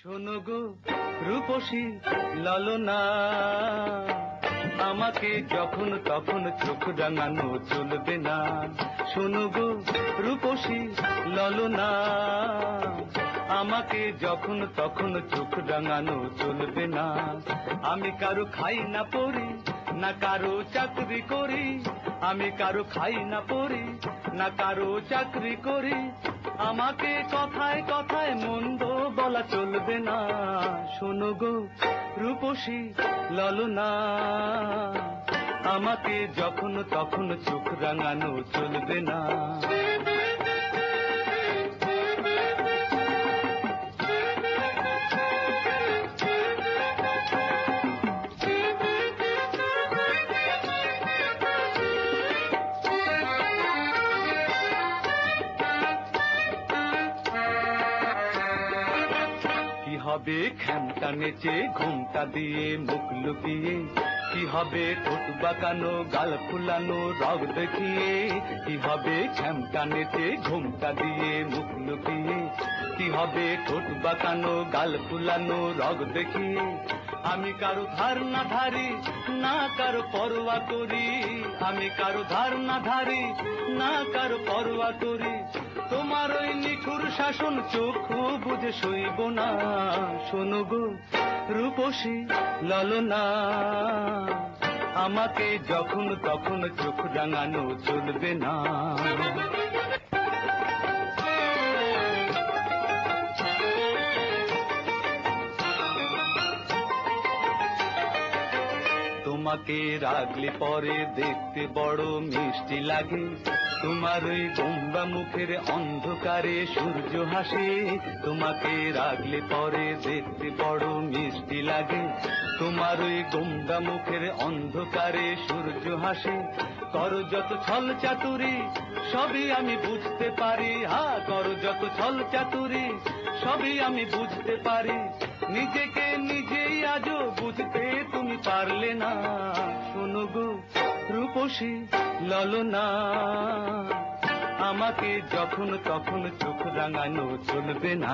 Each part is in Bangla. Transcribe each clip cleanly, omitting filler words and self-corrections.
শোনো গো রূপসী ললনা, আমাকে যখন তখন চোখ রাঙানো চলবে না। শোনো গো রূপসী ললনা, আমাকে যখন তখন চোখ রাঙানো চলবে না। আমি কারো খাই না পড়ি, না কারো চাকরি করি। আমি কারো খাই না পড়ি, না কারো চাকরি করি। আমাকে কথায় কথায় মন্দ বলা চলবে না। শোনো গো রূপসী ললনা, আমাকে যখন তখন চোখ রাঙানো চলবে না। কি হবে খ্যামটা নেচে ঘুমটা দিয়ে মুখ লুকিয়ে, কি হবে ঠোঁট বাঁকানো গাল ফুলানো রগ দেখিয়ে। কি হবে খ্যামটা নেচে ঘুমটা দিয়ে মুখ লুকিয়ে, কি হবে ঠোঁট বাঁকানো গাল ফুলানো রগ দেখিয়ে। আমি কারো ধার না ধারি, না কারো পরোয়া করি। আমি কারো ধার না ধারি, না কারো পরোয়া করি। তোমার ওই নিখুর শাসন চক্ষু বুঝে সইব না। শোনো গো রূপসী ললনা, আমাকে যখন তখন চোখ রাঙানো চলবে না। তোমাকে রাগলে পরে দেখতে বড় মিষ্টি লাগে। তোমার ওই গোমরা মুখের অন্ধকারে সূর্য হাসে। তোমাকে রাগলে পরে দেখতে বড় মিষ্টি লাগে। তোমার ওই গোমরা মুখের অন্ধকারে সূর্য হাসে। করো যত ছল চাতুরি সবই আমি বুঝতে পারি। করো যত ছল চাতুরি সবই আমি বুঝতে পারি। নিজেকে নিজেই আজও বুঝতে তুমি পারলে না। শোনো গো রূপসী ললনা, আমাকে যখন তখন চোখ রাঙানো চলবে না।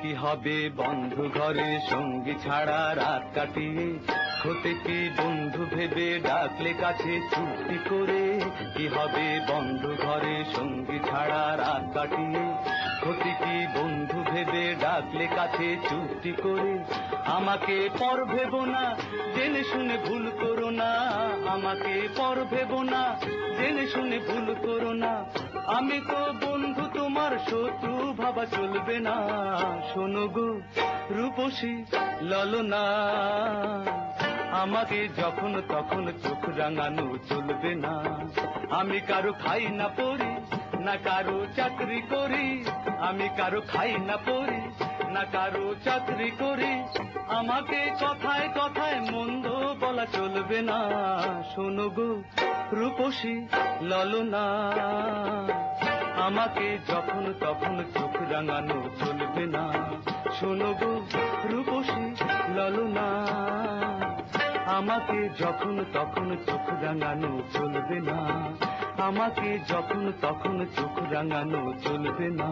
কি হবে বন্ধু ঘরে সঙ্গী ছাড়া রাত কাটিয়ে। হতে কি বন্ধু ভেবে ডাকলে কাছে চুক্তি করে। কি হবে বন্ধু ঘরে সঙ্গী ছাড়া রাত কাটিয়ে। হতে কি বন্ধু ভেবে ডাকলে কাছে চুক্তি করে। আমাকে পর ভেবো না, জেনে শুনে ভুল করো না। আমাকে পর ভেবো না, জেনে শুনে ভুল করো না। আমি তো বন্ধু তোমার শত্রু ভাবা চলবে না। শোনো গো রূপসী ললনা, আমাকে যখন তখন চোখ রাঙানো চলবে না। আমি কারো খাই না পড়ি, না কারো চাকরি করি। আমি কারো খাই না পড়ি, না কারো চাকরি করি। আমাকে কথায় কথায় মন্দ বলা চলবে না। শোনো গো রূপসী ললনা, আমাকে যখন তখন চোখ রাঙানো চলবে না। শোনো গো রূপসী ললনা, আমাকে যখন তখন চোখ রাঙানো চলবে না। আমাকে যখন তখন চোখ রাঙানো চলবে না।